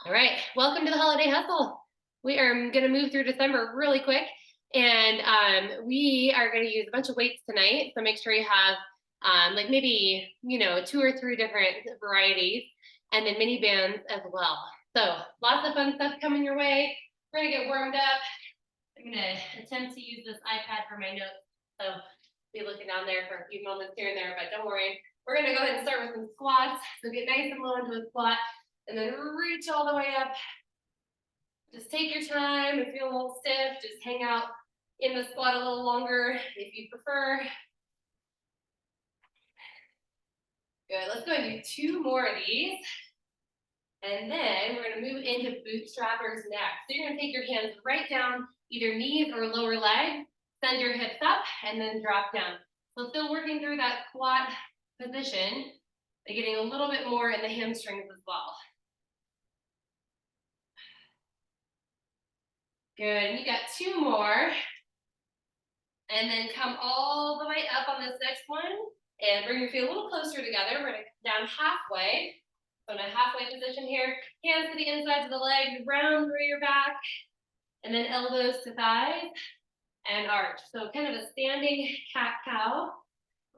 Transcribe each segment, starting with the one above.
All right, welcome to the holiday hustle. We are going to move through December really quick, and we are going to use a bunch of weights tonight. So make sure you have like maybe 2 or 3 different varieties, and then mini bands as well. So lots of fun stuff coming your way. We're going to get warmed up. I'm going to attempt to use this iPad for my notes, so be looking down there for a few moments here and there, but don't worry. We're going to go ahead and start with some squats. So get nice and low into a squat, and then reach all the way up. Just take your time. If you're a little stiff, just hang out in the squat a little longer if you prefer. Good, let's go and do 2 more of these. And then we're gonna move into bootstrappers next. So you're gonna take your hands right down, either knees or lower leg, send your hips up, and then drop down. So still working through that squat position, but getting a little bit more in the hamstrings as well. Good, and you got 2 more. And then come all the way up on this next one and bring your feet a little closer together. We're gonna come down halfway. So in a halfway position here, hands to the insides of the legs, round through your back, and then elbows to thighs and arch. So kind of a standing cat-cow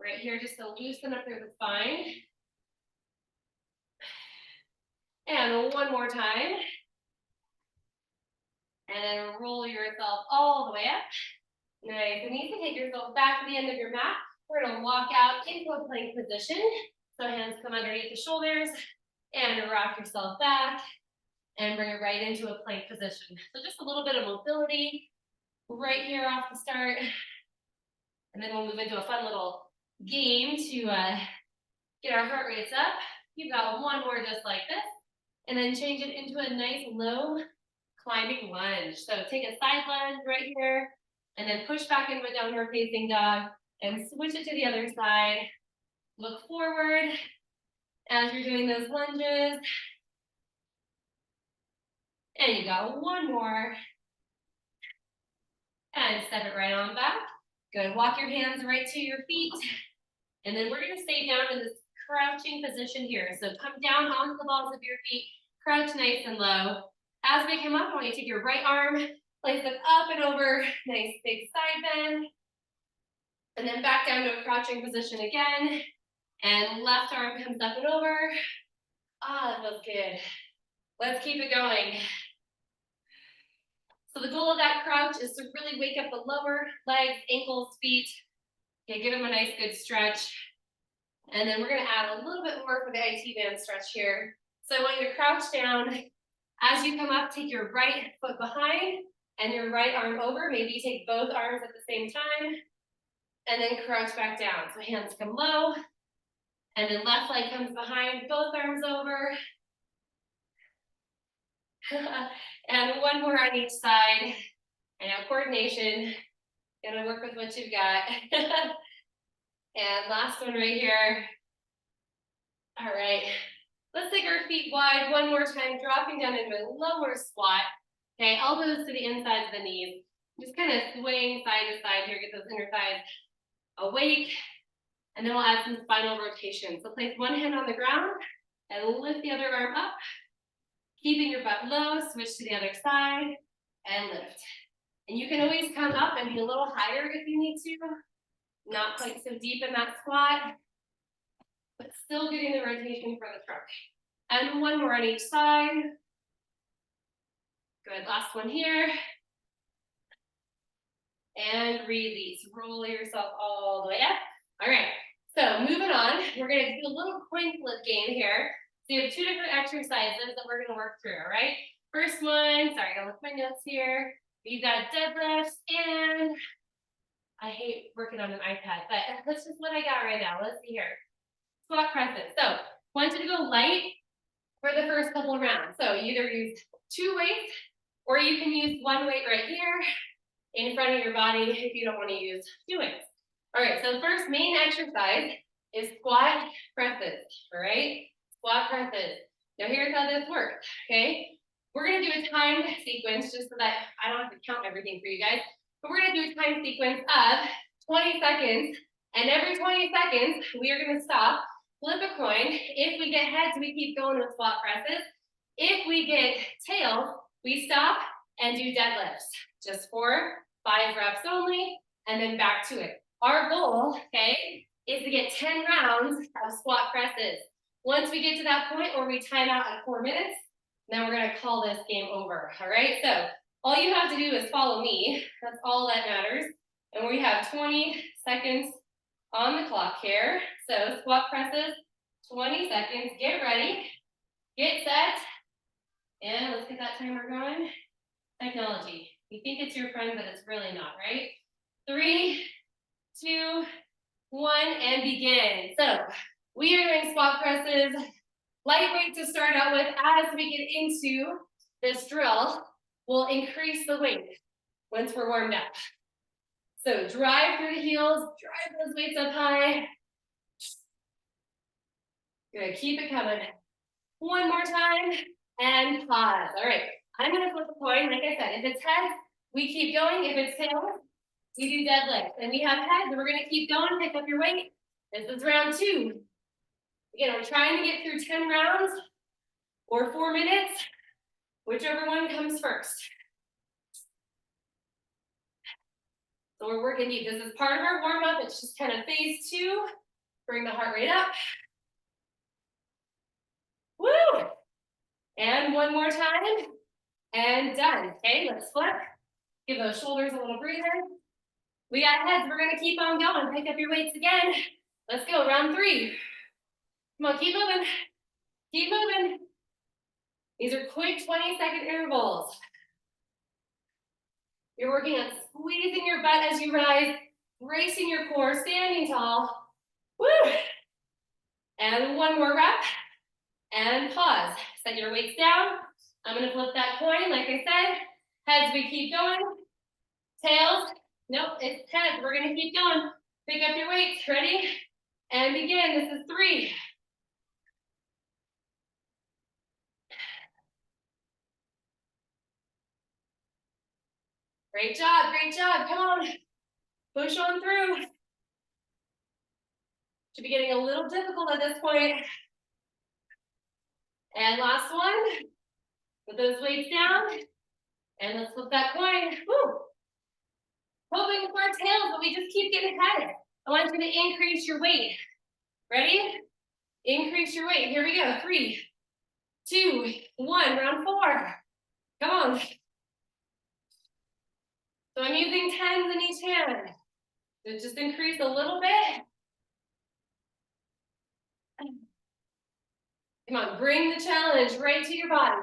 right here, just to loosen up through the spine. And one more time. And then roll yourself all the way up. Nice and easy. Take yourself back to the end of your mat. We're going to walk out into a plank position. So hands come underneath the shoulders and rock yourself back and bring it right into a plank position. So just a little bit of mobility right here off the start. And then we'll move into a fun little game to get our heart rates up. You've got one more just like this. And then change it into a nice low climbing lunge. So take a side lunge right here. And then push back into a downward facing dog and switch it to the other side. Look forward as you're doing those lunges. And you got one more. And step it right on back. Good, walk your hands right to your feet. And then we're gonna stay down in this crouching position here. So come down onto the balls of your feet, crouch nice and low. As we come up, I want you to take your right arm, place it up and over, nice big side bend. And then back down to a crouching position again. And left arm comes up and over. Ah, that feels good. Let's keep it going. So the goal of that crouch is to really wake up the lower legs, ankles, feet. Okay, give them a nice good stretch. And then we're gonna add a little bit more for the IT band stretch here. So I want you to crouch down. As you come up, take your right foot behind and your right arm over. Maybe you take both arms at the same time. And then crouch back down. So hands come low. And then left leg comes behind, both arms over. And one more on each side. And now coordination. Gonna work with what you've got. And last one right here. All right. Let's take our feet wide one more time, dropping down into a lower squat. Okay, elbows to the insides of the knees. Just kind of swaying side to side here, get those inner thighs awake. And then we'll add some spinal rotation. So place one hand on the ground and lift the other arm up. Keeping your butt low, switch to the other side and lift. And you can always come up and be a little higher if you need to. Not quite so deep in that squat, but still getting the rotation for the trunk. And one more on each side. Good, last one here. And release, roll yourself all the way up. All right, so moving on, we're gonna do a little coin flip game here. So you have 2 different exercises that we're gonna work through, all right? First one, sorry, I gotta look at my notes here. We've got deadlifts and I hate working on an iPad, but that's just what I got right now. Let's see here. Squat presses. So I want you to go light for the first couple of rounds. So you either use 2 weights or you can use 1 weight right here in front of your body if you don't want to use 2 weights. All right, so the first main exercise is squat presses, all right? Squat presses. Now here's how this works, okay? We're gonna do a timed sequence just so that I don't have to count everything for you guys, but we're gonna do a timed sequence of 20 seconds, and every 20 seconds, we are gonna stop, flip a coin. If we get heads, we keep going with squat presses. If we get tails, we stop and do deadlifts, just for 5 reps only, and then back to it. Our goal, okay, is to get 10 rounds of squat presses. Once we get to that point where we time out at 4 minutes, then we're gonna call this game over, all right? So all you have to do is follow me. That's all that matters. And we have 20 seconds on the clock here. So squat presses, 20 seconds. Get ready, get set, and let's get that timer going. Technology. You think it's your friend, but it's really not, right? 3, 2, 1, and begin. So we are doing squat presses, lightweight to start out with. As we get into this drill, we'll increase the weight once we're warmed up. So drive through the heels, drive those weights up high. Good, keep it coming. One more time, and pause. All right, I'm gonna flip a coin. Like I said, if it's heads, we keep going. If it's tails, we do deadlifts. And we have heads, and we're gonna keep going, pick up your weight. This is round 2. Again, we're trying to get through 10 rounds or 4 minutes, whichever one comes first. So we're working deep. This is part of our warm-up. It's just kind of phase 2. Bring the heart rate up. Woo! And one more time. And done. Okay, let's flip. Give those shoulders a little breather. We got heads. We're going to keep on going. Pick up your weights again. Let's go. Round 3. Come on, keep moving. Keep moving. These are quick 20-second intervals. You're working on squeezing your butt as you rise, bracing your core, standing tall. Woo! And one more rep. And pause. Set your weights down. I'm going to flip that coin, like I said. Heads, we keep going. Tails, nope, it's heads. We're going to keep going. Pick up your weights. Ready? And begin. This is 3. Great job, great job. Come on. Push on through. Should be getting a little difficult at this point. And last one. Put those weights down. And let's flip that coin. Woo. Hoping for tails, but we just keep getting headed. I want you to increase your weight. Ready? Increase your weight. Here we go. 3, 2, 1. Round 4. Come on. So I'm using 10s in each hand. So just increase a little bit. Come on, bring the challenge right to your body.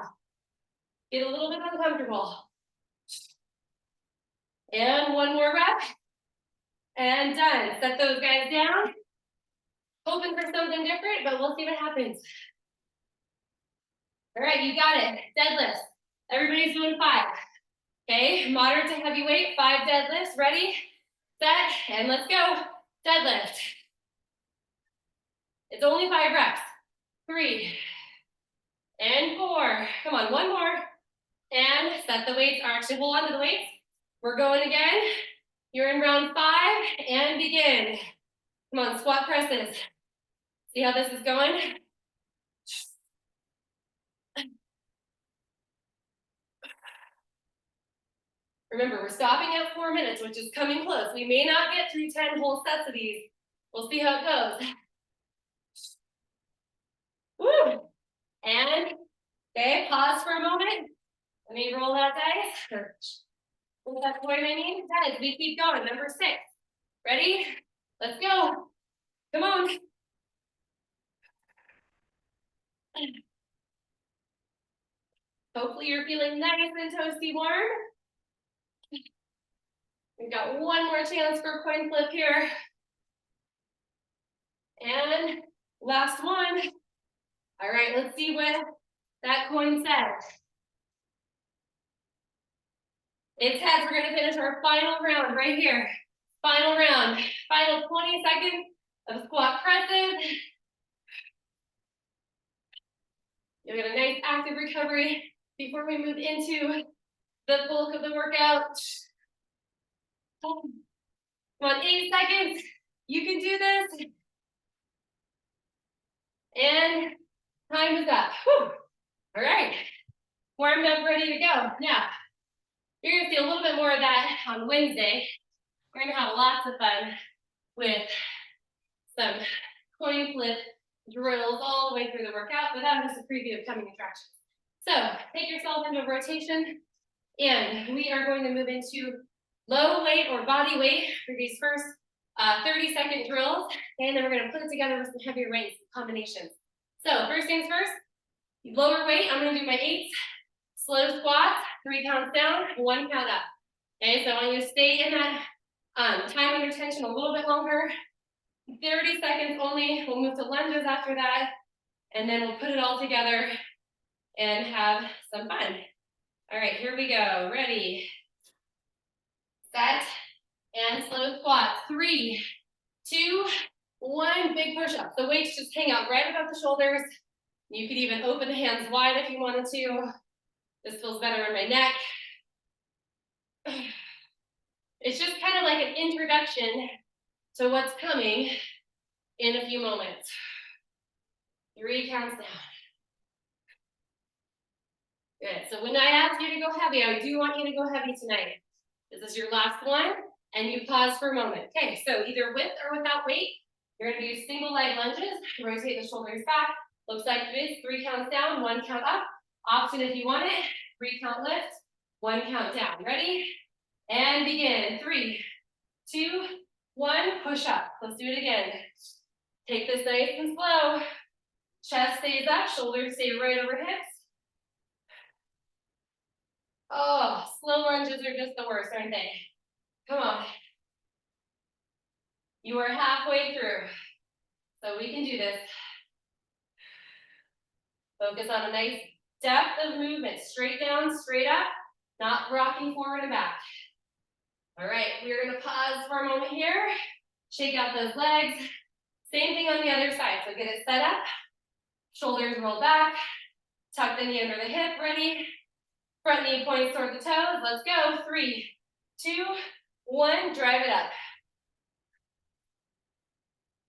Get a little bit uncomfortable. And one more rep. And done. Set those guys down. Hoping for something different, but we'll see what happens. All right, you got it. Deadlifts. Everybody's doing 5. Okay, moderate to heavy weight, 5 deadlifts. Ready, set, and let's go. Deadlift. It's only 5 reps. 3 and 4. Come on, one more. And set the weights, or actually hold on to the weights. We're going again. You're in round 5 and begin. Come on, squat presses. See how this is going? Remember, we're stopping at 4 minutes, which is coming close. We may not get through 10 whole sets of these. We'll see how it goes. Woo! And, okay, pause for a moment. Let me roll that dice. That's what I mean. Guys, we keep going. Number 6. Ready? Let's go. Come on. Hopefully you're feeling nice and toasty warm. We've got one more chance for a coin flip here. And last one. All right, let's see what that coin says. It's heads. We're going to finish our final round right here. Final round. Final 20 seconds of squat presses. You'll get a nice active recovery before we move into the bulk of the workout. Come on, 8 seconds. You can do this. And time is up. Whew. All right. warmed up, ready to go. Now, you're gonna see a little bit more of that on Wednesday. We're gonna have lots of fun with some coin flip drills all the way through the workout, but that was just a preview of coming attractions. So take yourself into rotation, and we are going to move into low weight or body weight for these first 30-second drills, and then we're gonna put it together with some heavier weights combinations. So first things first, lower weight, I'm gonna do my 8s, slow squats, 3 counts down, 1 count up. Okay, so I want you to stay in that time under tension a little bit longer. 30 seconds only. We'll move to lunges after that, and then we'll put it all together and have some fun. All right, here we go. Ready, set, and slow squat. 3, 2, 1. Big push up. The weights just hang out right above the shoulders. You could even open the hands wide if you wanted to. This feels better in my neck. It's just kind of like an introduction to what's coming in a few moments. 3 counts down. Good. So when I ask you to go heavy, I do want you to go heavy tonight. This is your last one, and you pause for a moment. Okay, so either with or without weight, you're going to do single leg lunges. Rotate the shoulders back. Looks like this: 3 counts down, 1 count up. Option if you want it: 3 count lift, 1 count down. Ready? And begin. 3, 2, 1. Push up. Let's do it again. Take this nice and slow. Chest stays up, shoulders stay right over hips. Oh, slow lunges are just the worst, aren't they? Come on. You are halfway through, so we can do this. Focus on a nice depth of movement, straight down, straight up, not rocking forward and back. All right, we're gonna pause for a moment here, shake out those legs. Same thing on the other side, so get it set up, shoulders roll back, tuck the knee under the hip, ready? Front knee points toward the toes, let's go. 3, 2, 1, drive it up.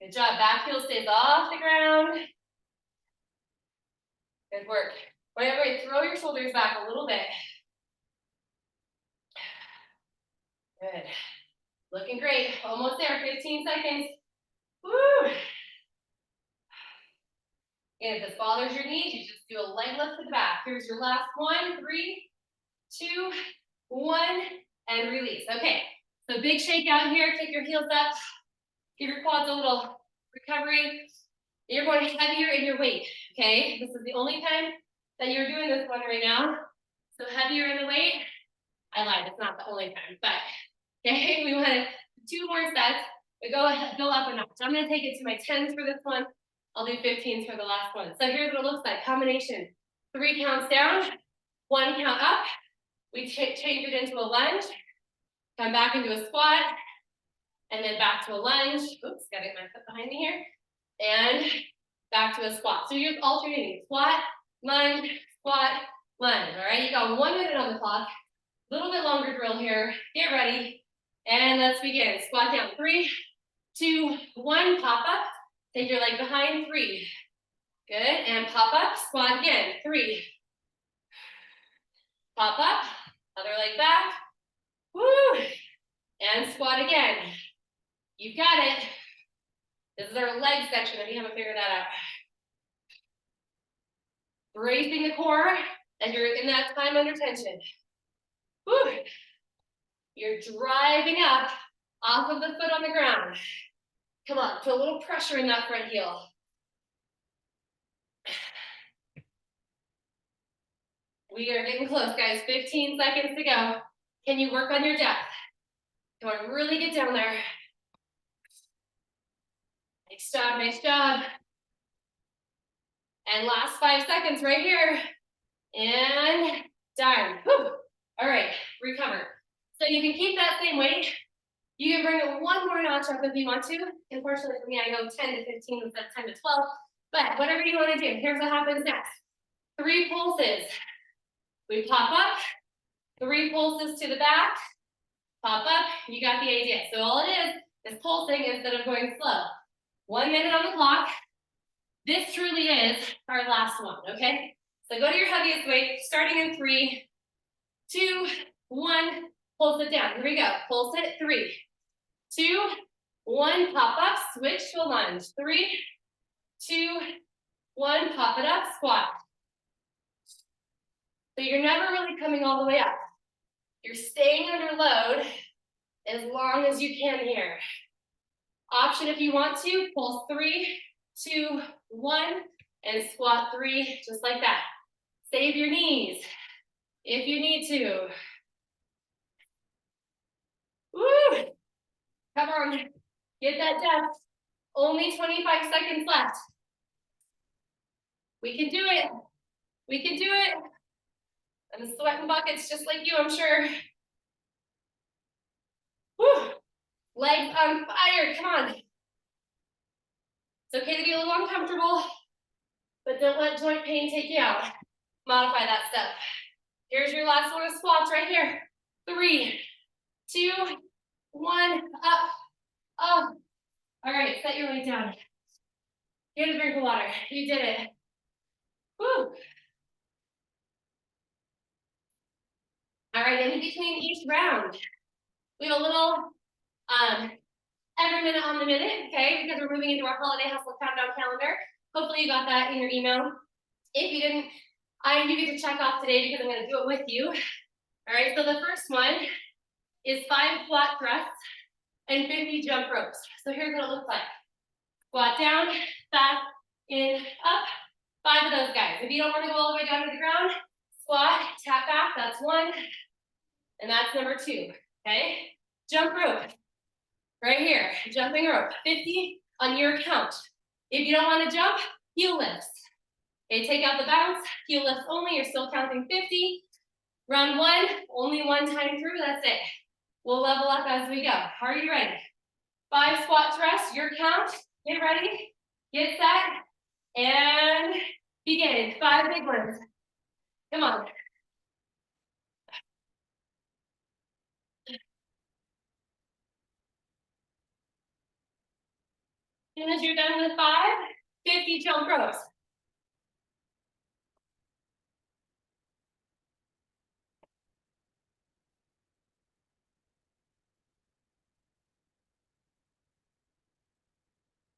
Good job, back heel stays off the ground. Good work. Whenever you throw your shoulders back a little bit. Good. Looking great. Almost there. 15 seconds. Woo! And if this bothers your knees, you just do a leg lift to the back. Here's your last one. 3, 2, 1, and release. Okay. So big shake out here. Kick your heels up. Give your quads a little recovery. You're going heavier in your weight. Okay. This is the only time that you're doing this one right now. So heavier in the weight. I lied. It's not the only time, but okay. We want 2 more sets. We go up a notch. I'm going to take it to my 10s for this one. I'll do 15s for the last one. So here's what it looks like. Combination. 3 counts down, 1 count up. We change it into a lunge. Come back into a squat. And then back to a lunge. Oops, gotta get my foot behind me here. And back to a squat. So you're alternating squat, lunge, squat, lunge. All right, you got 1 minute on the clock. A little bit longer drill here. Get ready. And let's begin. Squat down. 3, 2, 1. Pop up. Take your leg behind. 3. Good. And pop up. Squat again. 3. Pop up. Other leg back. Woo. And squat again. You've got it. This is our leg section if you haven't figured that out. Bracing the core as you're in that time under tension. Woo. You're driving up off of the foot on the ground. Come on, put a little pressure in that front heel. We are getting close, guys. 15 seconds to go. Can you work on your depth? Come on, really get down there. Nice job, nice job. And last 5 seconds right here. And done. Whew. All right, recover. So you can keep that same weight. You can bring it 1 more notch up if you want to. Unfortunately for me, I go 10 to 15 instead of 10 to 12. But whatever you want to do, here's what happens next. 3 pulses. We pop up. 3 pulses to the back. Pop up. You got the idea. So all it is pulsing instead of going slow. 1 minute on the clock. This truly is our last one, okay? So go to your heaviest weight, starting in 3, 2, 1, pulse it down. Here we go. Pulse it, 3, 2, 1, pop up, switch to a lunge. 3, 2, 1, pop it up, squat. So you're never really coming all the way up. You're staying under load as long as you can here. Option if you want to, pulse 3, 2, 1, and squat 3, just like that. Save your knees if you need to. Woo! Come on, get that depth. Only 25 seconds left. We can do it. We can do it. I'm sweating buckets just like you, I'm sure. Woo! Legs on fire, come on. It's okay to be a little uncomfortable, but don't let joint pain take you out. Modify that step. Here's your last one of squats right here. 3, 2, 1, up, up. All right, set your weight down. Get a drink of water. You did it. Woo. All right, in between each round, we have a little every minute on the minute, okay? Because we're moving into our holiday hustle countdown calendar. Hopefully you got that in your email. If you didn't, you get to check off today because I'm going to do it with you. All right, so the first one is 5 squat thrusts and 50 jump ropes. So here's what it looks like. Squat down, back, in, up. 5 of those guys. If you don't want to go all the way down to the ground, squat, tap back, that's 1. And that's number 2, okay? Jump rope, right here, jumping rope, 50 on your count. If you don't want to jump, heel lifts. Okay, take out the bounce, heel lifts only, you're still counting 50. Run 1, only 1 time through, that's it. We'll level up as we go. Are you ready? 5 squat thrusts, your count, get ready, get set, and begin. 5 big ones. Come on. And as you're done with 5, 50 jump ropes.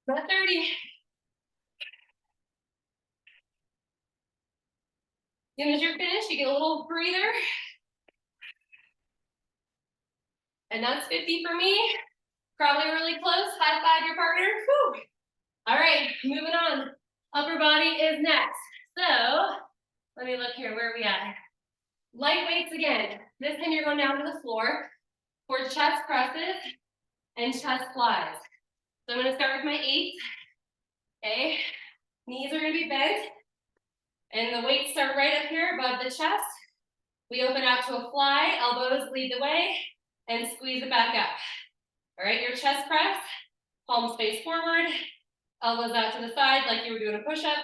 About 30. And as you're finished, you get a little breather. And that's 50 for me. Probably really close. High five your partner. Whew. All right, moving on. Upper body is next. So let me look here. Where are we at? Light weights again. This time you're going down to the floor for chest presses and chest flies. So I'm going to start with my 8. Okay. Knees are going to be bent. And the weights start right up here above the chest. We open out to a fly. Elbows lead the way. And squeeze it back up. All right, your chest press, palms face forward, elbows out to the side like you were doing a push-up.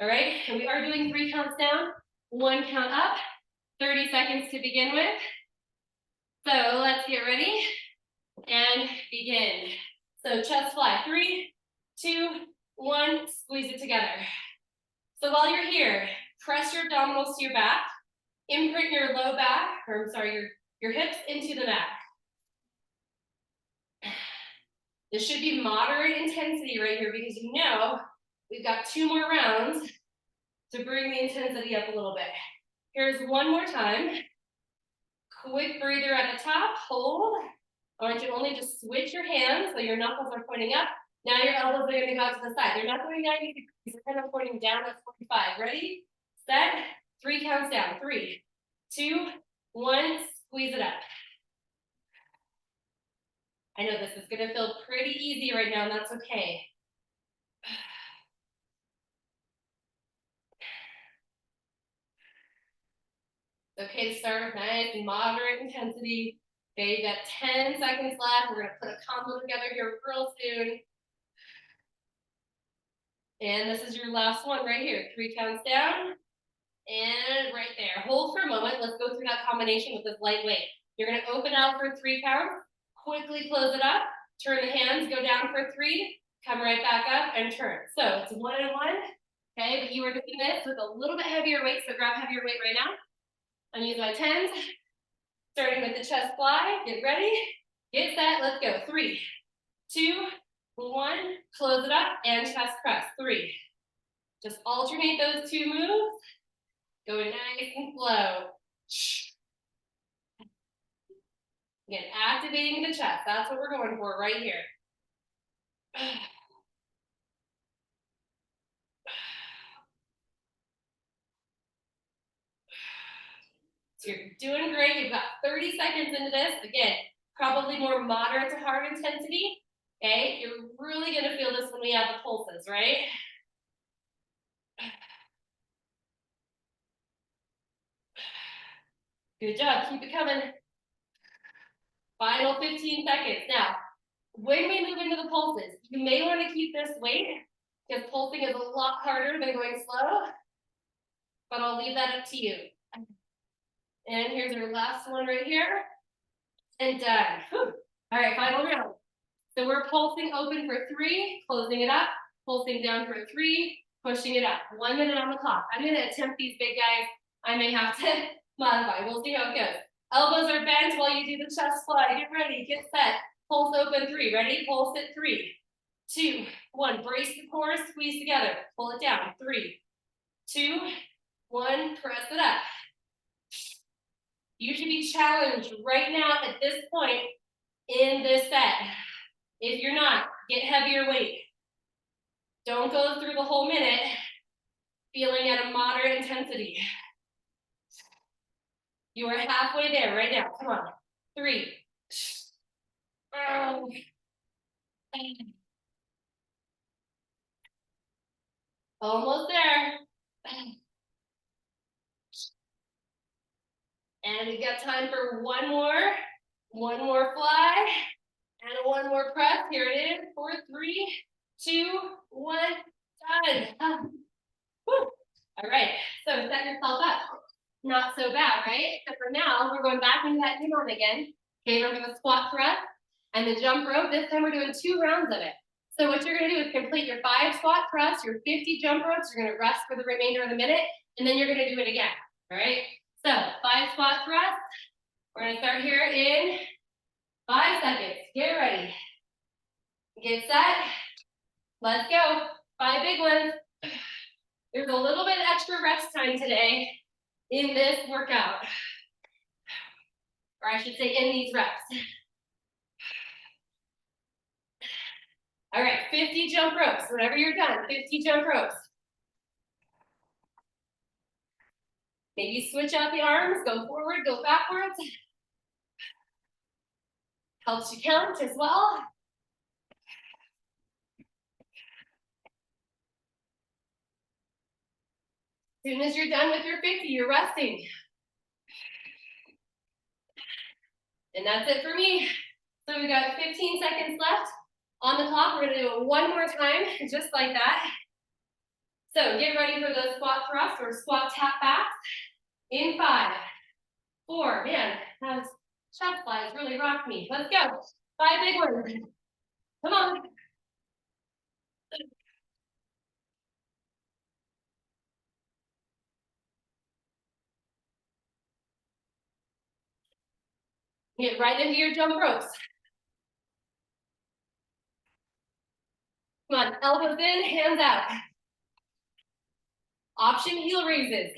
All right, and we are doing 3 counts down, 1 count up, 30 seconds to begin with. So let's get ready and begin. So chest fly, 3, 2, 1, squeeze it together. So while you're here, press your abdominals to your back, imprint your low back, or I'm sorry, your hips into the mat. This should be moderate intensity right here because you know we've got 2 more rounds to bring the intensity up a little bit. Here's 1 more time. Quick breather at the top, hold. I want you to only just switch your hands so your knuckles are pointing up. Now your elbows are going to go out to the side. They're not going 90 degrees, they're kind of pointing down at 45. Ready, set, 3 counts down. 3, 2, 1, squeeze it up. I know this is going to feel pretty easy right now, and that's okay. It's okay to start with nice and moderate intensity. Okay, you got 10 seconds left. We're going to put a combo together here real soon. And this is your last one right here. 3 counts down. And right there. Hold for a moment. Let's go through that combination with this light weight. You're going to open out for 3 counts. Quickly close it up. Turn the hands, go down for 3. Come right back up and turn. So it's 1 and 1. Okay, but you are doing this with a little bit heavier weight, so grab heavier weight right now. I'm using my 10s, starting with the chest fly. Get ready, get set, let's go. 3, 2, 1, close it up, and chest press. 3. Just alternate those 2 moves. Go nice and slow. Again, activating the chest. That's what we're going for right here. So you're doing great. You've got 30 seconds into this. Again, probably more moderate to hard intensity. Okay, you're really gonna feel this when we have the pulses, right? Good job, keep it coming. Final 15 seconds. Now, when we move into the pulses, you may want to keep this weight because pulsing is a lot harder than going slow, but I'll leave that up to you. And here's our last one right here. And done. Whew. All right, final round. So we're pulsing open for 3, closing it up, pulsing down for 3, pushing it up. 1 minute on the clock. I'm gonna attempt these big guys. I may have to modify. We'll see how it goes. Elbows are bent while you do the chest fly. Get ready, get set. Pulse open 3. Ready? Pulse it 3, 2, 1. Brace the core, squeeze together. Pull it down. 3, 2, 1. Press it up. You should be challenged right now at this point in this set. If you're not, get heavier weight. Don't go through the whole minute feeling at a moderate intensity. You are halfway there right now. Come on. 3. Almost there. And we've got time for one more fly, and one more press. Here it is. 4, 3, 2, 1, done. Woo. All right, so set yourself up. Not so bad, right? So for now, we're going back into that T-bone again. Okay, remember the squat thrust and the jump rope. This time we're doing 2 rounds of it. So what you're gonna do is complete your 5 squat thrusts, your 50 jump ropes. You're gonna rest for the remainder of the minute, and then you're gonna do it again, all right? So 5 squat thrusts. We're gonna start here in 5 seconds. Get ready. Get set. Let's go. 5 big ones. There's a little bit extra rest time today in this workout. Or I should say in these reps. All right, 50 jump ropes. Whenever you're done, 50 jump ropes. Maybe switch out the arms, go forward, go backwards. Helps you count as well. As soon as you're done with your 50, you're resting. And that's it for me. So we got 15 seconds left on the clock. We're gonna do it one more time, just like that. So get ready for the squat thrust or squat tap back. In 5, 4, man, those chest flies really rocked me. Let's go. 5 big ones. Come on. Get right into your jump ropes. Come on, elbows in, hands out. Option heel raises.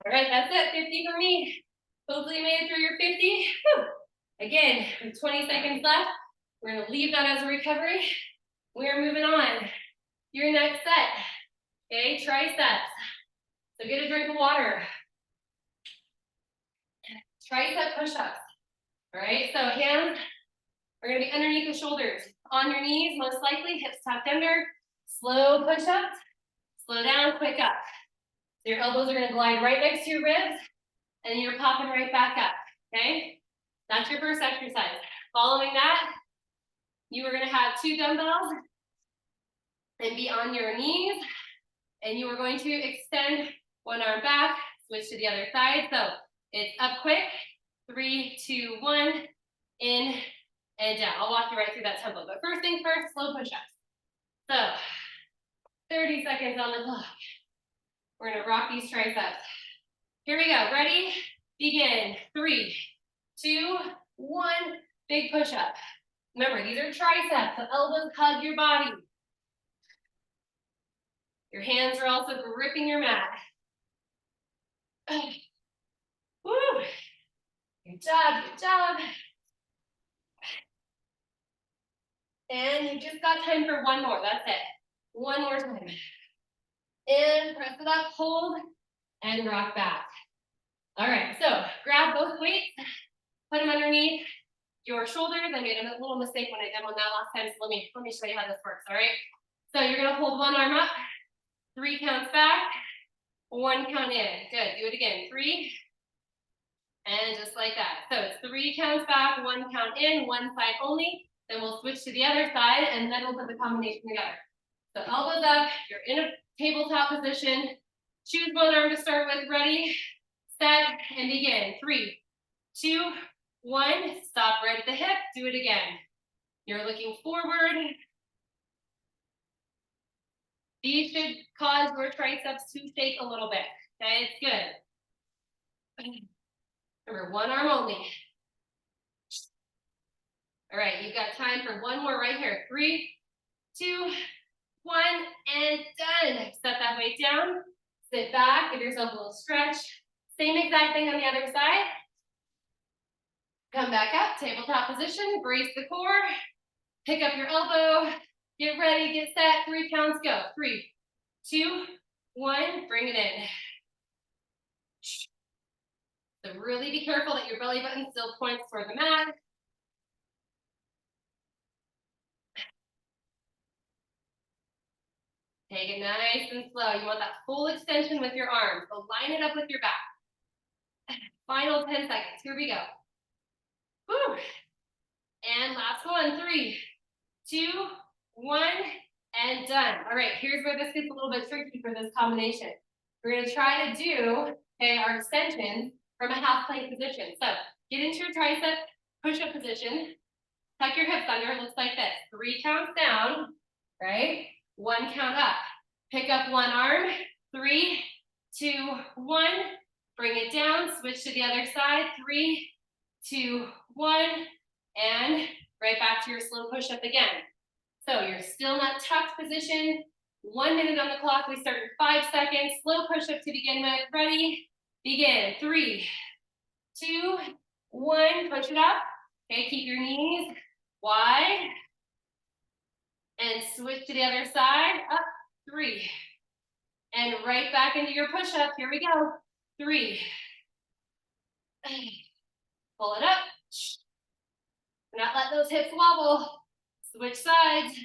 All right, that's it, 50 for me. Hopefully you made it through your 50. Whew. Again, with 20 seconds left, we're gonna leave that as a recovery. We're moving on. Your next set, okay, triceps. So get a drink of water. Tricep push-ups, all right? So hands are gonna be underneath the shoulders. On your knees, most likely, hips tucked under. Slow push-ups, slow down, quick up. So your elbows are gonna glide right next to your ribs, and you're popping right back up, okay? That's your first exercise. Following that, you are gonna have 2 dumbbells and be on your knees, and you are going to extend one arm back, switch to the other side. So it's up quick, 3, 2, 1, in and down. I'll walk you right through that tempo. But first things first, slow push-ups. So 30 seconds on the clock. We're gonna rock these triceps. Here we go, ready? Begin, 3, 2, 1, big push-up. Remember, these are triceps, so elbows hug your body. Your hands are also gripping your mat. Woo! Good job, good job. And you just got time for one more, that's it. One more time. And press it up, hold, and rock back. All right, so grab both weights, put them underneath your shoulders. I made a little mistake when I demoed that last time, so let me show you how this works, all right? So you're gonna hold one arm up, 3 counts back, 1 count in. Good, do it again, 3, and just like that. So it's 3 counts back, 1 count in, one side only. Then we'll switch to the other side, and then we'll put the combination together. So elbows up, you're in a tabletop position. Choose one arm to start with, ready, set, and begin. 3, 2, 1, stop right at the hip, do it again. You're looking forward. These should cause your triceps to shake a little bit, okay, it's good. Remember, one arm only. All right, you've got time for one more right here. 3, 2, 1, and done. Set that weight down, sit back, give yourself a little stretch. Same exact thing on the other side. Come back up, tabletop position, brace the core, pick up your elbow, get ready, get set, 3 counts, go. 3, 2, 1, bring it in. So really be careful that your belly button still points toward the mat. Take it nice and slow. You want that full extension with your arms. So line it up with your back. Final 10 seconds. Here we go. Woo. And last one. 3, 2, 1, and done. All right, here's where this gets a little bit tricky for this combination. We're going to try to do, okay, our extension from a half plank position. So get into your tricep push-up position. Tuck your hips under. It looks like this. 3 counts down, right? 1 count up. Pick up one arm. 3, 2, 1. Bring it down. Switch to the other side. 3, 2, 1. And right back to your slow push-up again. So you're still in that tucked position. 1 minute on the clock. We start in 5 seconds. Slow push-up to begin with. Ready? Begin. 3, 2, 1. Push it up. Okay, keep your knees wide. And switch to the other side. Up. 3. And right back into your push-up. Here we go. 3. Pull it up. Not let those hips wobble. Switch sides.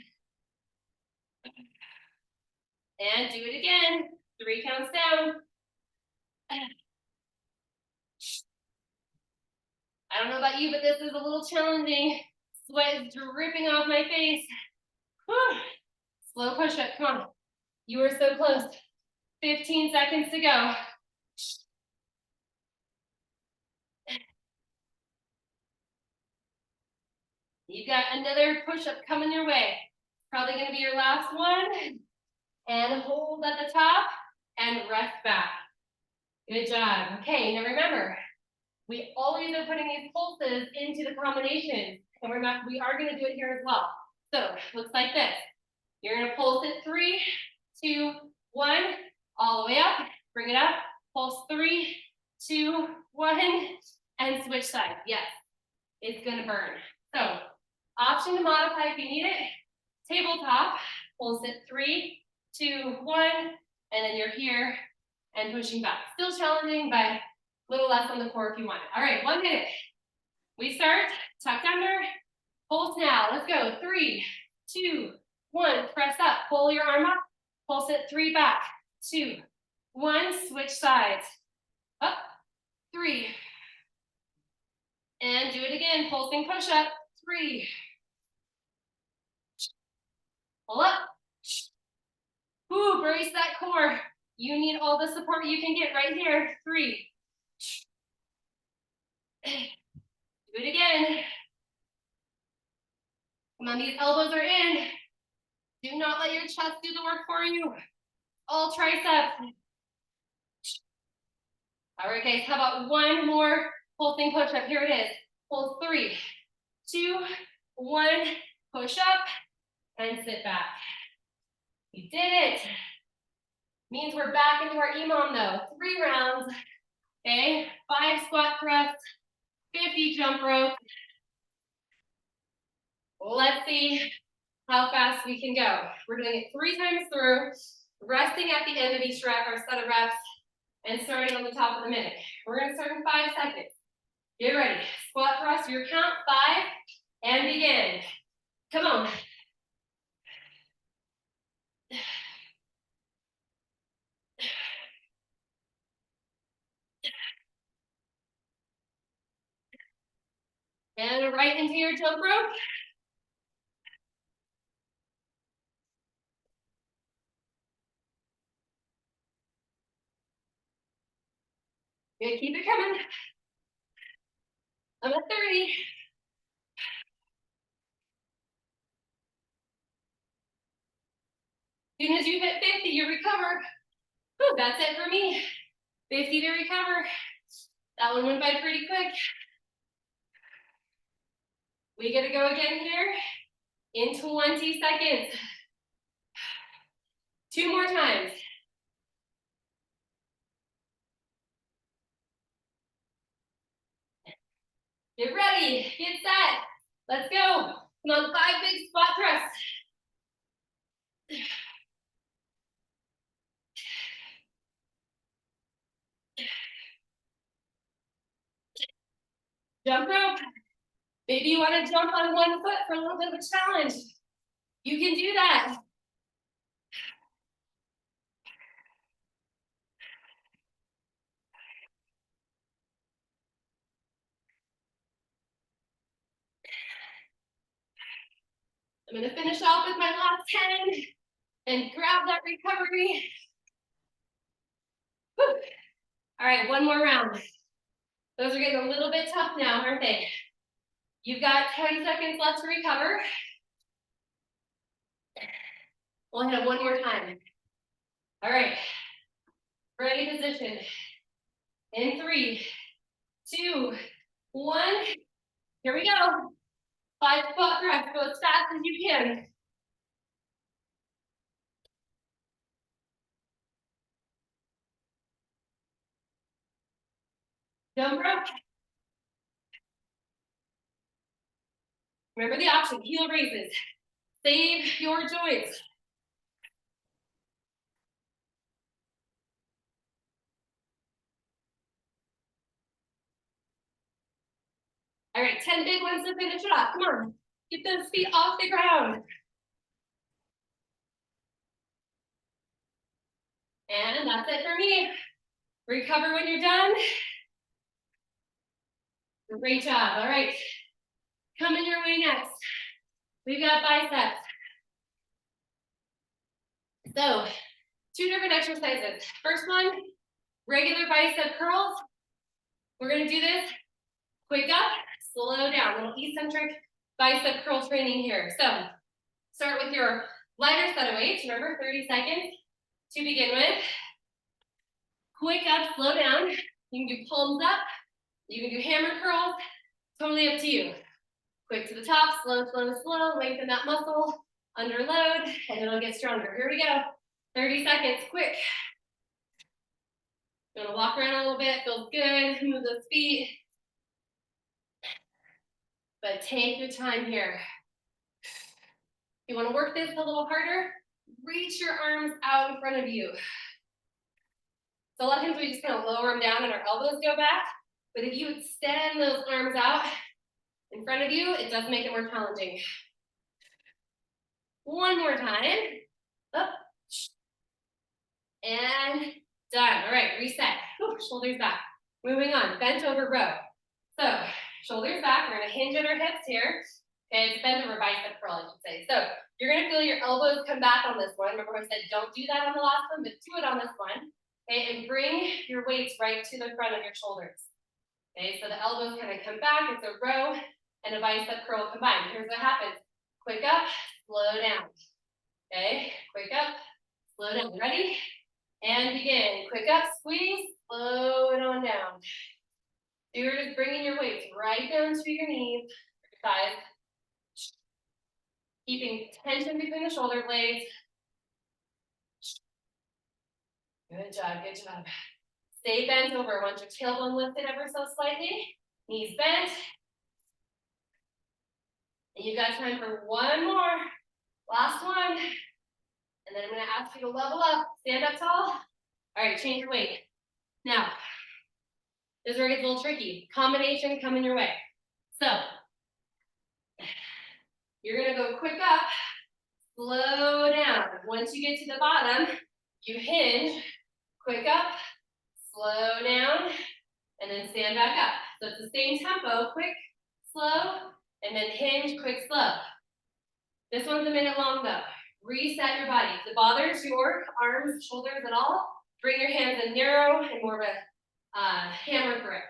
And do it again. 3 counts down. I don't know about you, but this is a little challenging. Sweat is dripping off my face. Whew. Slow push-up, come on. You are so close. 15 seconds to go. You've got another push-up coming your way. Probably gonna be your last one. And hold at the top and rest back. Good job. Okay, now remember, we always are putting these pulses into the combinations, and we are gonna do it here as well. So, looks like this. You're gonna pulse it 3, 2, 1, all the way up, bring it up, pulse 3, 2, 1, and switch sides. Yes, it's gonna burn. So, option to modify if you need it, tabletop, pulse it 3, 2, 1, and then you're here and pushing back. Still challenging, but a little less on the core if you want it. All right, 1 minute. We start, tucked under, pulse now. Let's go. 3, 2, 1, press up, pull your arm up, pulse it 3 back, 2, 1, switch sides, up, 3, and do it again, pulsing push up, 3, pull up, ooh, brace that core, You need all the support you can get right here. 3. Do it again. Come on, these elbows are in. Do not let your chest do the work for you. All triceps. All right, guys, how about one more pulsing push-up? Here it is. Pulse 3, 2, 1. Push up and sit back. You did it. Means we're back into our EMOM though. 3 rounds. Okay, 5 squat thrusts, 50 jump rope. Let's see how fast we can go. We're doing it 3 times through, resting at the end of each rep or set of reps, and starting on the top of the minute. We're gonna start in 5 seconds. Get ready. Squat thrust, your count, 5, and begin. Come on. And right into your jump rope. Good, keep it coming. I'm at 30. As soon as you hit 50, you recover. Whew, that's it for me. 50 to recover. That one went by pretty quick. We gotta go again here in 20 seconds. 2 more times. Get ready, get set. Let's go. Come on, 5 big squat thrusts. Jump rope. Maybe you want to jump on one foot for a little bit of a challenge. You can do that. I'm going to finish off with my last 10 and grab that recovery. Whew. All right, one more round. Those are getting a little bit tough now, aren't they? You've got 10 seconds left to recover. We'll hit it one more time. All right, ready position. In 3, 2, 1. Here we go. 5 squat thrusts, go as fast as you can. Jump rope. Remember the option, heel raises. Save your joints. All right, 10 big ones to finish it off. Come on, get those feet off the ground. And that's it for me. Recover when you're done. Great job, all right. Coming your way next. We've got biceps. So, 2 different exercises. First one, regular bicep curls. We're gonna do this quick up, slow down, little eccentric bicep curl training here. So, start with your lighter set of weights. Remember, 30 seconds to begin with. Quick up, slow down. You can do palms up. You can do hammer curls. Totally up to you. Quick to the top, slow, slow, slow. Lengthen that muscle, under load, and it'll get stronger. Here we go. 30 seconds, quick. Gonna walk around a little bit, feels good. Move those feet. But take your time here. If you wanna work this a little harder, reach your arms out in front of you. So a lot of times we just kind of lower them down and our elbows go back. But if you extend those arms out in front of you, it does make it more challenging. One more time. Up. And done. All right, reset. Whew, shoulders back. Moving on, bent over row. So, shoulders back. We're gonna hinge at our hips here. Okay, it's bend over bicep curl, I should say. So you're gonna feel your elbows come back on this one. Remember I said don't do that on the last one, but do it on this one. Okay, and bring your weights right to the front of your shoulders. Okay, so the elbows kind of come back. It's a row and a bicep curl combined. Here's what happens. Quick up, slow down. Okay, quick up, slow down. Ready? And begin. Quick up, squeeze, slow it on down. So you're just bringing your weights right down to your knees, your thighs. Keeping tension between the shoulder blades. Good job, good job. Stay bent over. Want your tailbone lifted ever so slightly. Knees bent. And you've got time for one more. Last one. And then I'm going to ask you to level up. Stand up tall. All right, change your weight. Now, this is where it gets a little tricky. Combination coming your way. So, you're going to go quick up. Slow down. Once you get to the bottom, you hinge. Quick up. Slow down. And then stand back up. So it's the same tempo, quick, slow, and then hinge, quick, slow. This one's a minute long though. Reset your body. If it bothers your arms, shoulders at all, bring your hands in narrow and more of a hammer grip.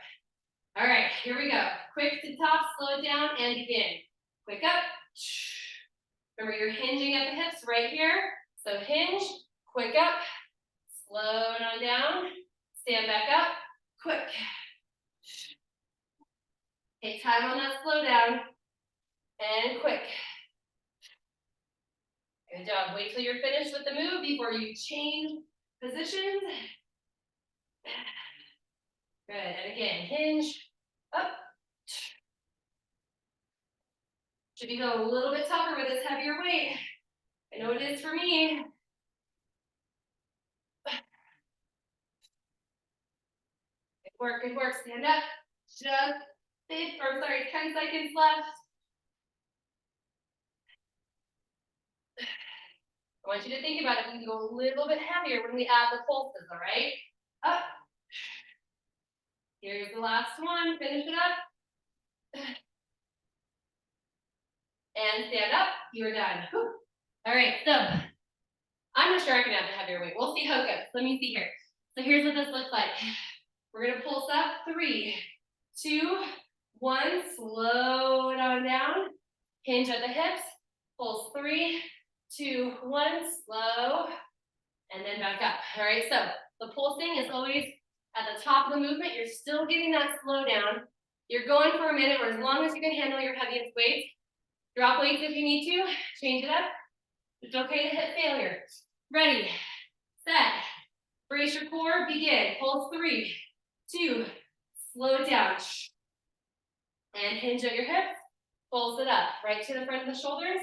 All right, here we go. Quick to top, slow it down, and begin. Quick up. Remember, you're hinging at the hips right here. So hinge, quick up, slow it on down, stand back up, quick. Take time on that slow down, and quick. Good job. Wait till you're finished with the move before you change positions. Good, and again, hinge, up. Should be going a little bit tougher with this heavier weight. I know it is for me. Good work, stand up. Just 10 seconds left. I want you to think about it. We can go a little bit heavier when we add the pulses, all right? Up. Here's the last one. Finish it up. And stand up. You're done. Whew. All right, so I'm not sure I can add the heavier weight. We'll see how it goes. Let me see here. So here's what this looks like. We're going to pulse up. 3, 2, 1. Slow it on down. Hinge at the hips. Pulse 3, 2, 1. Slow. And then back up. All right, so the pulsing is always at the top of the movement. You're still getting that slow down. You're going for a minute, or as long as you can handle your heaviest weights. Drop weights if you need to. Change it up. It's okay to hit failure. Ready, set, brace your core, begin. Pulse 3, 2, slow it down. And hinge at your hips, pulse it up, right to the front of the shoulders.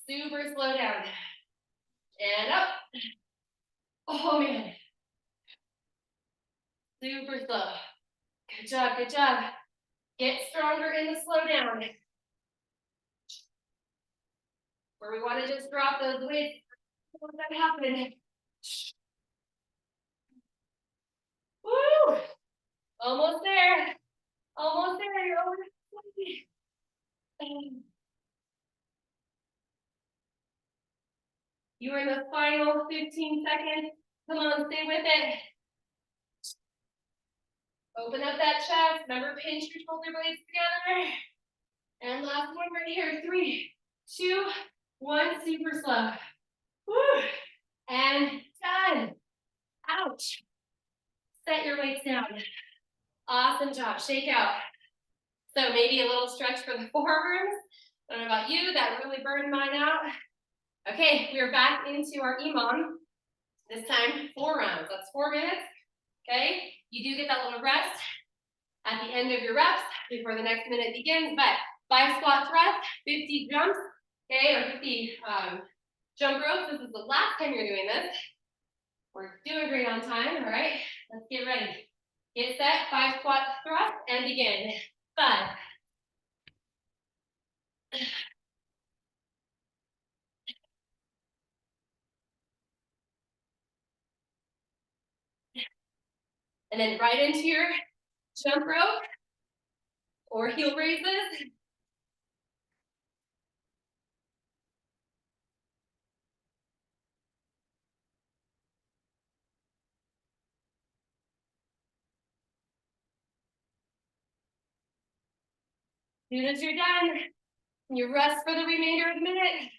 Super slow down. And up. Oh man. Super slow. Good job, good job. Get stronger in the slow down. Where we want to just drop those weights. Let that happen. Woo! Almost there. Almost there. You're over 20. You are in the final 15 seconds. Come on, stay with it. Open up that chest. Remember, pinch your shoulder blades together. And last one right here. 3, 2, 1. Super slow. Woo! And done. Ouch. Set your weights down. Awesome job. Shake out. So maybe a little stretch for the forearms. I don't know about you, that really burned mine out. Okay, we are back into our EMOM. This time, 4 rounds. That's 4 minutes. Okay, you do get that little rest at the end of your reps before the next minute begins, but 5 squat thrusts, 50 jumps, okay, or 50 jump ropes. This is the last time you're doing this. We're doing great on time, all right? Let's get ready. Get set, 5 squat thrusts, and begin. 5. And then right into your jump rope or heel raises. soon as you're done, you rest for the remainder of the minute.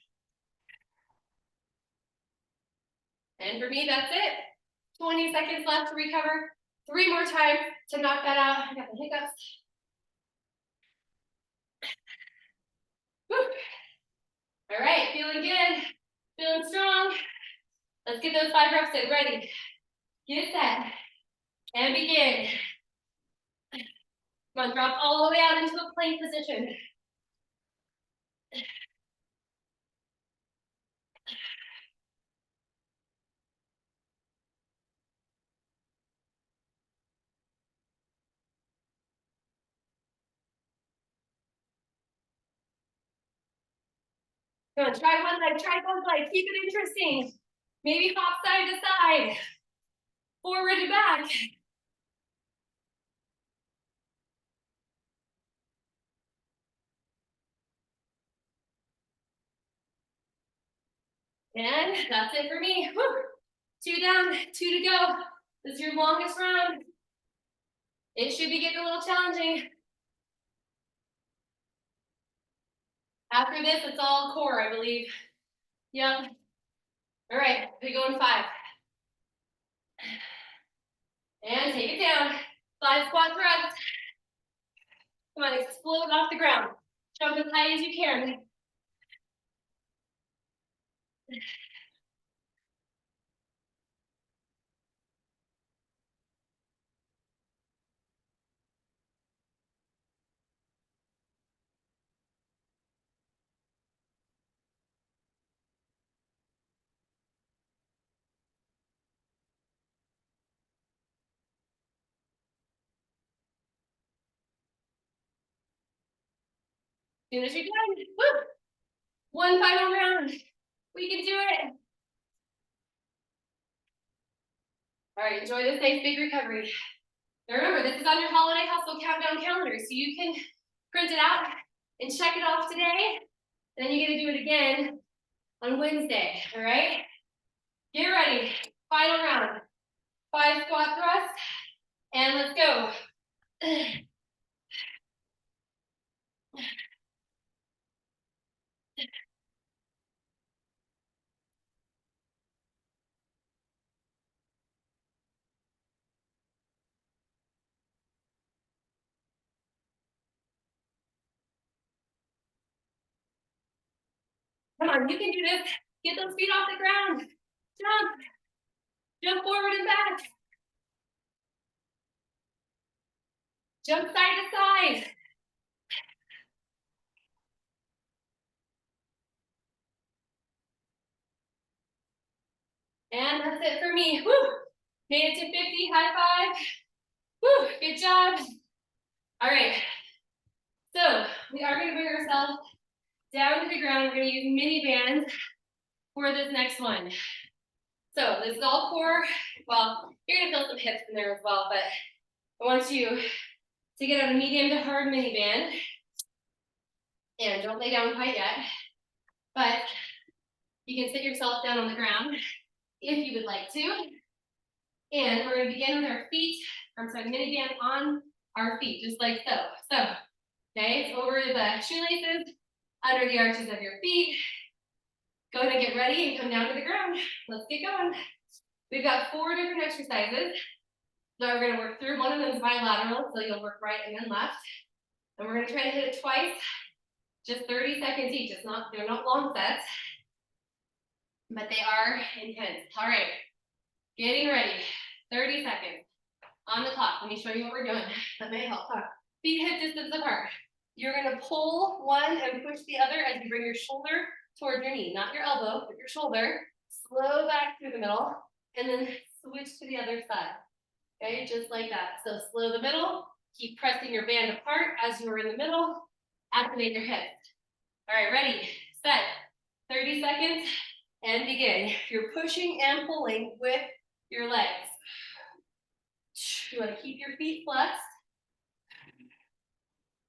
And for me, that's it. 20 seconds left to recover. 3 more times to knock that out. I got the hiccups. Woo. All right, feeling good, feeling strong. Let's get those 5 reps in. Ready, get set, and begin. Come on, drop all the way out into a plank position. Come on, try one leg, try both legs. Keep it interesting. Maybe hop side to side, forward to back. And that's it for me. Woo. 2 down, 2 to go. This is your longest round. It should be getting a little challenging. After this, it's all core, I believe. Yep. All right, we go in 5. And take it down. 5 squat thrusts. Come on, explode off the ground. Jump as high as you can. As soon as you're done, woo. 1 final round. We can do it. All right, enjoy this nice big recovery. Now remember, this is on your holiday hustle countdown calendar, so you can print it out and check it off today. Then you get to do it again on Wednesday, all right? Get ready, final round. 5 squat thrusts, and let's go. Come on, you can do this. Get those feet off the ground. Jump. Jump forward and back. Jump side to side. And that's it for me. Woo. Made it to 50, high five. Woo, good job. All right. So we are gonna bring ourselves down to the ground. We're gonna use mini bands for this next one. So this is all core. Well, you're gonna feel some hips in there as well, but I want you to get on a medium to hard mini band. And don't lay down quite yet, but you can sit yourself down on the ground if you would like to. And we're gonna begin with our feet, mini band on our feet, just like so. So, okay, it's over the shoelaces, under the arches of your feet. Go ahead and get ready and come down to the ground. Let's get going. We've got 4 different exercises that we're gonna work through. One of them is bilateral, so you'll work right and then left. And we're gonna try to hit it twice, just 30 seconds each. They're not long sets, but they are intense. All right, getting ready. 30 seconds on the clock. Let me show you what we're doing. That may help. Feet hip distance apart. You're gonna pull one and push the other as you bring your shoulder toward your knee, not your elbow, but your shoulder. Slow back through the middle, and then switch to the other side. Okay, just like that. So slow the middle, keep pressing your band apart as you're in the middle. Activate your hips. All right, ready, set, 30 seconds, and begin. You're pushing and pulling with your legs. You want to keep your feet flexed.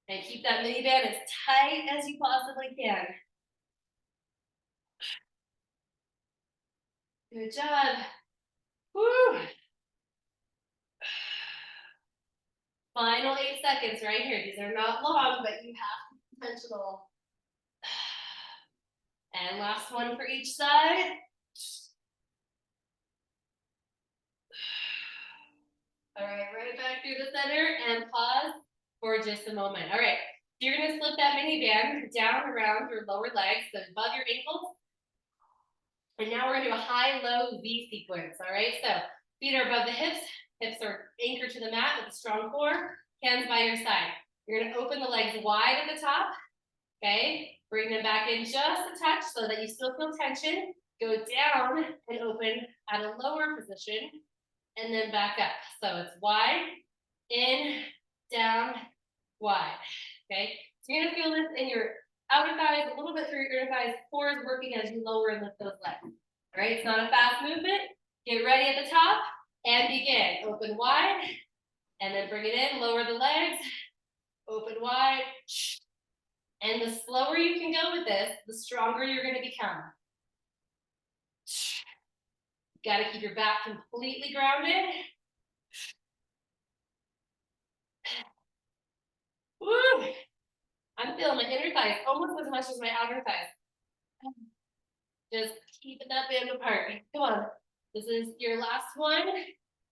And keep that mini band as tight as you possibly can. Good job. Woo. Final 8 seconds right here. These are not long, but you have to be intentional. And last one for each side. All right, right back through the center and pause for just a moment. All right, so you're gonna slip that mini band down around your lower legs, so above your ankles. And now we're gonna do a high-low V sequence, all right? So feet are above the hips are anchored to the mat with a strong core, hands by your side. You're gonna open the legs wide at the top, okay? Bring them back in just a touch so that you still feel tension. Go down and open at a lower position, and then back up. So it's wide, in, down, wide, okay? So you're gonna feel this in your outer thighs, a little bit through your inner thighs, core is working as you lower and lift those legs. All right, it's not a fast movement. Get ready at the top and begin. Open wide, and then bring it in, lower the legs, open wide. And the slower you can go with this, the stronger you're gonna become. You gotta keep your back completely grounded. Woo! I'm feeling my inner thighs almost as much as my outer thighs. Just keeping that band apart. Come on. This is your last one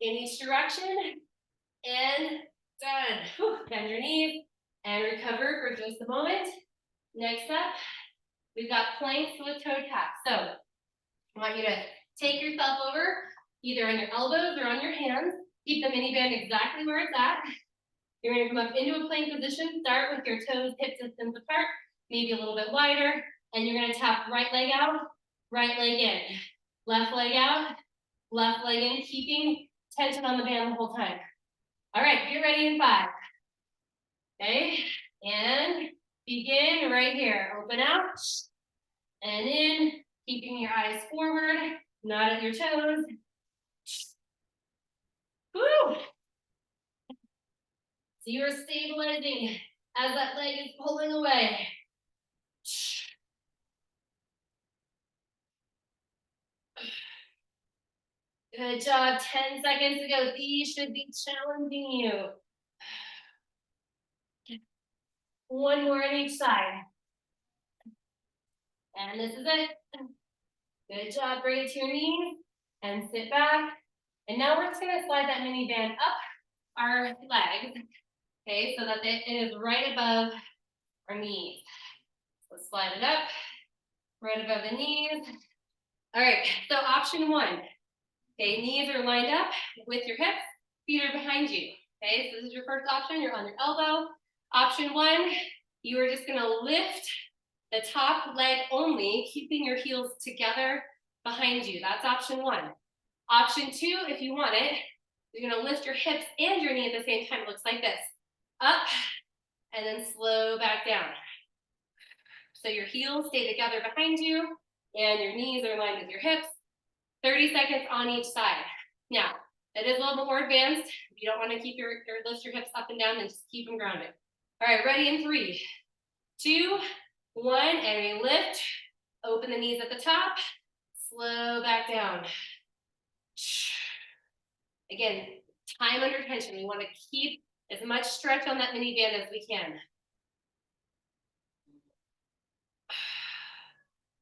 in each direction. And done. Whew. Bend your knees and recover for just a moment. Next up, we've got planks with toe taps. So I want you to take yourself over either on your elbows or on your hands. Keep the mini band exactly where it's at. You're going to come up into a plank position. Start with your toes hip distance apart, maybe a little bit wider. And you're going to tap right leg out, right leg in. Left leg out, left leg in, keeping tension on the band the whole time. All right, get ready in 5. Okay, and begin right here. Open out and in, keeping your eyes forward, not at your toes. Woo! So you are stabilizing as that leg is pulling away. Good job, 10 seconds to go. These should be challenging you. One more on each side. And this is it. Good job, bring it to your knees and sit back. And now we're just gonna slide that mini band up our legs, okay, so that it is right above our knees. So slide it up, right above the knees. All right, so option 1, okay, knees are lined up with your hips, feet are behind you, okay, so this is your first option, you're on your elbow. Option 1, you are just gonna lift the top leg only, keeping your heels together behind you. That's option 1. Option 2, if you want it, you're gonna lift your hips and your knee at the same time. It looks like this. Up, and then slow back down. So your heels stay together behind you, and your knees are aligned with your hips. 30 seconds on each side. Now, that is a little bit more advanced. If you don't wanna keep lift your hips up and down, then just keep them grounded. All right, ready in 3, 2, 1, and we lift. Open the knees at the top, slow back down. Again, time under tension. We want to keep as much stretch on that mini band as we can.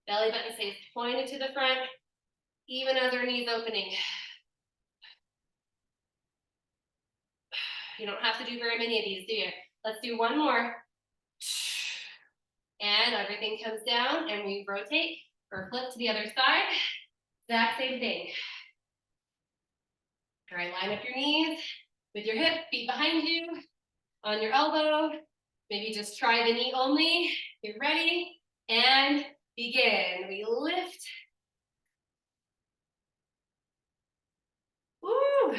Belly button stays pointed to the front, even as our knees opening. You don't have to do very many of these, do you? Let's do one more. And everything comes down and we rotate or flip to the other side. Exact same thing. All right, line up your knees with your hip, feet behind you, on your elbow. Maybe just try the knee only. Get ready and begin. We lift. Woo!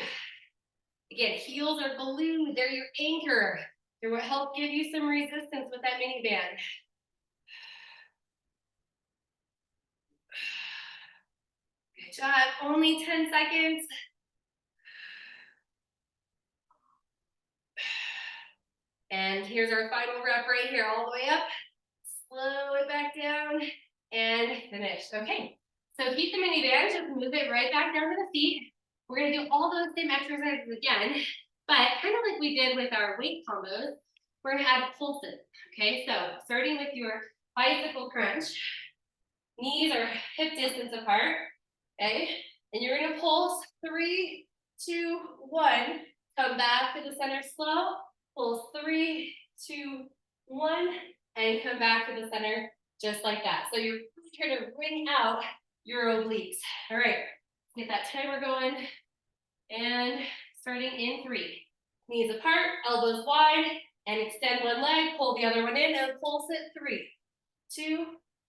Again, heels are glued. They're your anchor. They're what help give you some resistance with that mini band. Good job. Only 10 seconds. And here's our final rep right here, all the way up. Slow it back down and finish. Okay, so keep the mini band, just move it right back down to the feet. We're gonna do all those same exercises again, But kind of like we did with our weight combos, we're gonna add pulses, okay? So starting with your bicycle crunch, knees are hip distance apart, okay? And you're gonna pulse 3, 2, 1. Come back to the center slow. Pulse 3, 2, 1, and come back to the center just like that. So you're trying to wring out your obliques. All right, get that timer going. And starting in 3. Knees apart, elbows wide, and extend one leg, pull the other one in, and pulse it. 3, 2,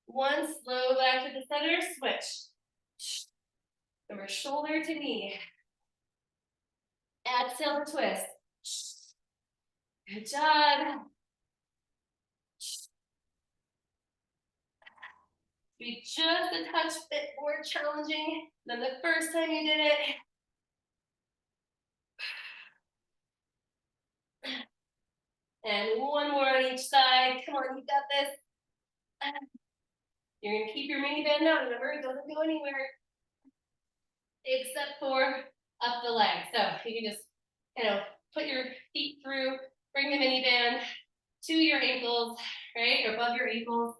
1. Slow back to the center, switch. Over shoulder to knee. Exhale to twist. Good job. Be just a touch bit more challenging than the first time you did it. And one more on each side. Come on, you got this. You're gonna keep your mini band down. Remember, it doesn't go anywhere except for up the leg. So you can just, put your feet through, bring the mini band to your ankles, right, or above your ankles.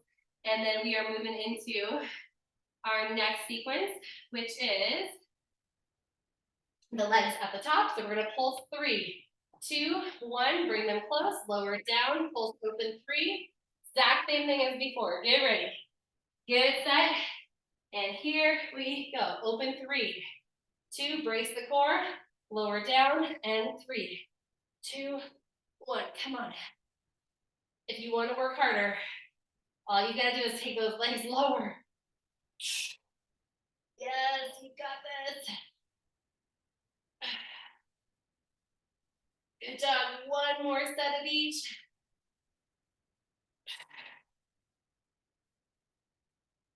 And then we are moving into our next sequence, which is the legs at the top. So we're gonna pulse 3, 2, 1, bring them close, lower it down, pulse open 3. Exact same thing as before. Get ready. Get set. And here we go. Open 3, 2, brace the core, lower down, and 3, 2, 1. Come on. If you want to work harder, all you gotta do is take those legs lower. Yes, you got this. Good job. One more set of each.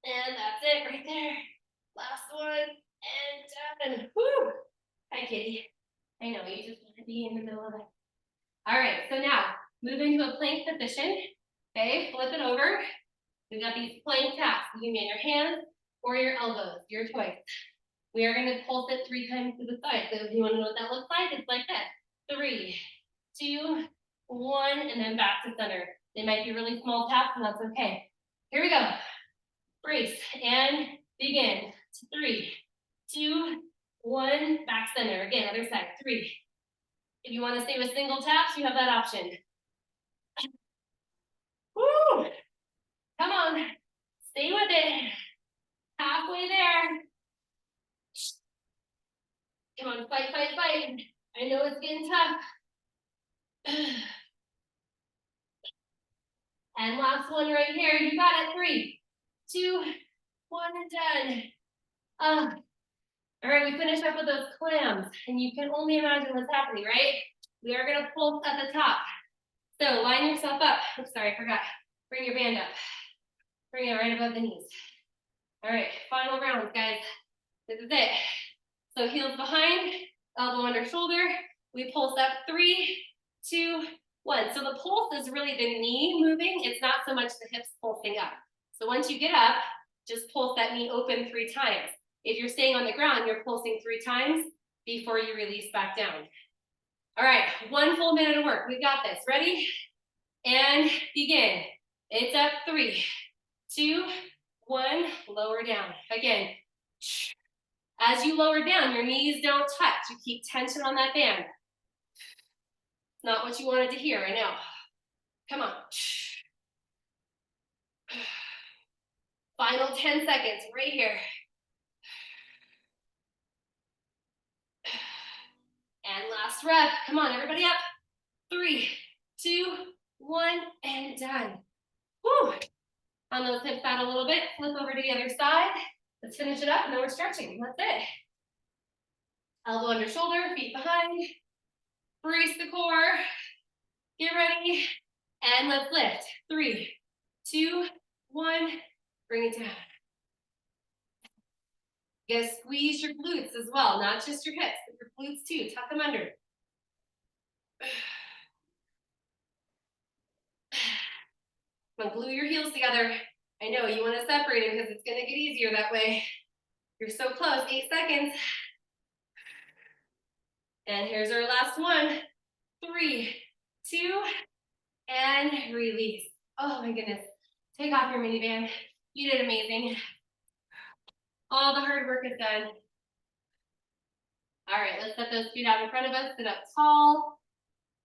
And that's it right there. Last one. And done. Woo! Hi, kitty. I know, you just want to be in the middle of it. All right, so now, move into a plank position. Okay, flip it over. We've got these plank taps. You can be in your hands or your elbows, your choice. We are going to pulse it 3 times to the side. So if you want to know what that looks like, it's like this. 3, 2, 1, and then back to center. They might be really small taps, and that's okay. Here we go. Brace and begin. 3, 2, 1, back center. Again, other side. 3. If you want to stay with single taps, you have that option. Woo! Come on. Stay with it. Halfway there. Come on, fight, fight, fight. I know it's getting tough. And last one right here. You got it. 3, 2, 1, and done. All right, we finished up with those clams, and you can only imagine what's happening, right? We are gonna pulse at the top. So line yourself up. I'm sorry, I forgot. Bring your band up. Bring it right above the knees. All right, final round, guys. This is it. So heels behind, elbow under shoulder. We pulse up 3, 2, 1. So the pulse is really the knee moving. It's not so much the hips pulsing up. So once you get up, just pulse that knee open 3 times. If you're staying on the ground, you're pulsing 3 times before you release back down. All right, 1 full minute of work. We've got this. Ready? And begin. It's up 3, 2, 1. Lower down. Again. As you lower down, your knees don't touch. You keep tension on that band. It's not what you wanted to hear, I know. Come on. Final 10 seconds right here. And last rep. Come on, everybody up. 3, 2, 1, and done. Woo! On those hips out a little bit. Flip over to the other side. Let's finish it up, and then we're stretching. That's it. Elbow under shoulder, feet behind. Brace the core. Get ready. And let's lift. 3, 2, 1. Bring it down. You gotta squeeze your glutes as well, not just your hips, but your glutes too. Tuck them under. Come on, glue your heels together. I know you want to separate them because it's going to get easier that way. You're so close. 8 seconds. And here's our last one. 3, 2, and release. Oh my goodness. Take off your minivan. You did amazing. All the hard work is done. All right, let's set those feet out in front of us, sit up tall.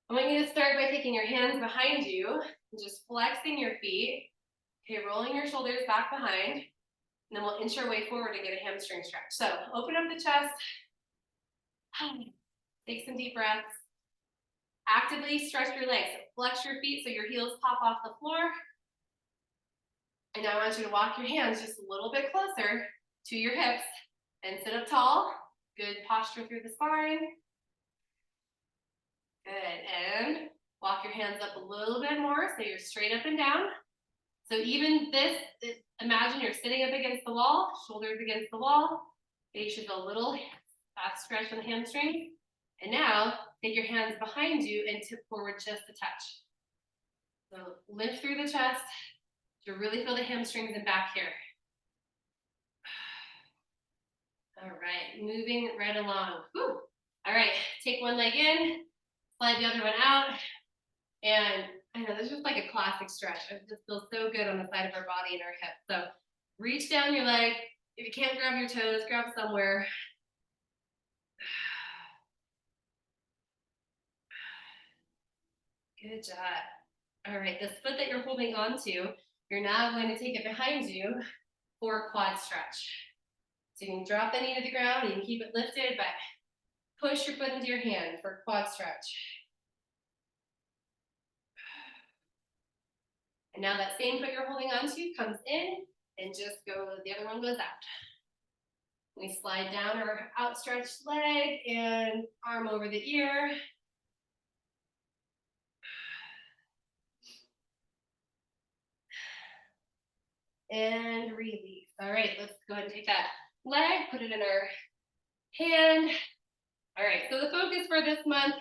I want you to start by taking your hands behind you and just flexing your feet. Okay, rolling your shoulders back behind, and then we'll inch our way forward to get a hamstring stretch. So open up the chest, take some deep breaths. Actively stretch your legs, flex your feet so your heels pop off the floor. And now I want you to walk your hands just a little bit closer to your hips and sit up tall. Good posture through the spine. Good, and walk your hands up a little bit more so you're straight up and down. So even this, imagine you're sitting up against the wall, shoulders against the wall. You should feel a little stretch on the hamstring. And now take your hands behind you and tip forward just a touch. So lift through the chest to really feel the hamstrings and back here. All right, moving right along. Whew. All right, take one leg in, slide the other one out. And I know this is just like a classic stretch. It just feels so good on the side of our body and our hips. So reach down your leg. If you can't grab your toes, grab somewhere. Good job. All right, this foot that you're holding on to, you're now going to take it behind you for a quad stretch. So you can drop the knee to the ground, you can keep it lifted, but push your foot into your hand for a quad stretch. And now that same foot you're holding on to comes in and just the other one goes out. We slide down our outstretched leg and arm over the ear. And release. All right, let's go ahead and take that leg, put it in our hand. All right, so the focus for this month,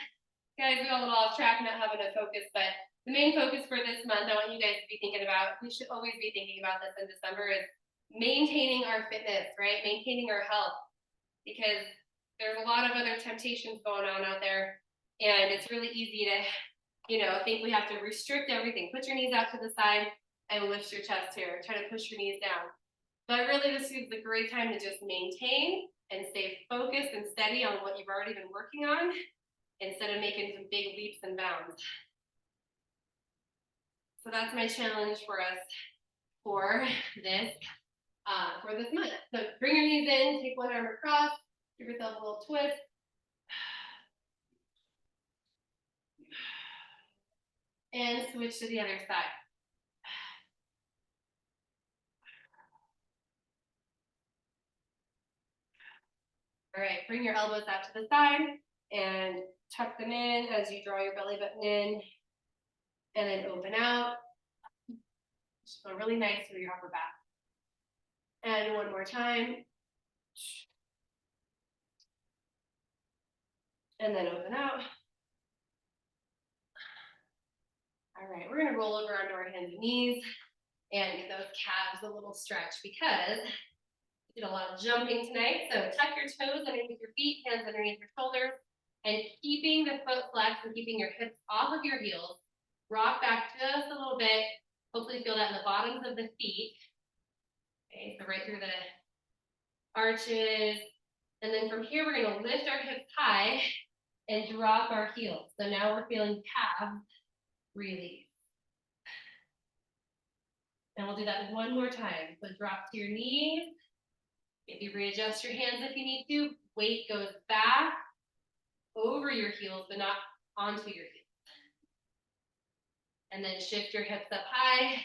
guys, we got a little off track not having a focus, but the main focus for this month, I want you guys to be thinking about, we should always be thinking about this in December, is maintaining our fitness, right? Maintaining our health, because there's a lot of other temptations going on out there, and it's really easy to, think we have to restrict everything. Put your knees out to the side and lift your chest here. Try to push your knees down. But really, this is a great time to just maintain and stay focused and steady on what you've already been working on, instead of making some big leaps and bounds. So that's my challenge for us for this month. So bring your knees in, take one arm across, give yourself a little twist. And switch to the other side. All right, bring your elbows out to the side and tuck them in as you draw your belly button in, and then open out. Just feel really nice through your upper back. And one more time. And then open out. All right, we're gonna roll over onto our hands and knees and get those calves a little stretch, because we did a lot of jumping tonight. So tuck your toes underneath your feet, hands underneath your shoulders, and keeping the foot flexed and keeping your hips off of your heels. Rock back just a little bit. Hopefully feel that in the bottoms of the feet. Okay, so right through the arches. And then from here, we're gonna lift our hips high and drop our heels. So now we're feeling calf release. And we'll do that one more time. So drop to your knees. Maybe readjust your hands if you need to. Weight goes back over your heels, but not onto your heels. And then shift your hips up high.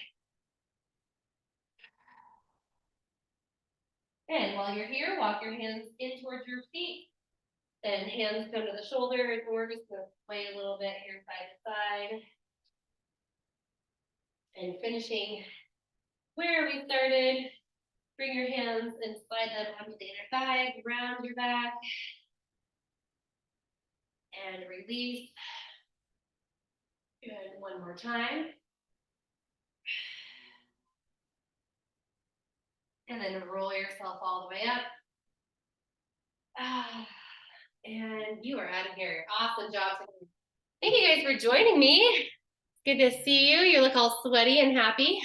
And while you're here, walk your hands in towards your feet. Then hands come to the shoulders, and we're just gonna sway a little bit here side to side. And finishing where we started, bring your hands and slide them onto the inner thigh, round your back. And release. Good, one more time. And then roll yourself all the way up. And you are out of here. Awesome job today. Thank you guys for joining me. Good to see you. You look all sweaty and happy.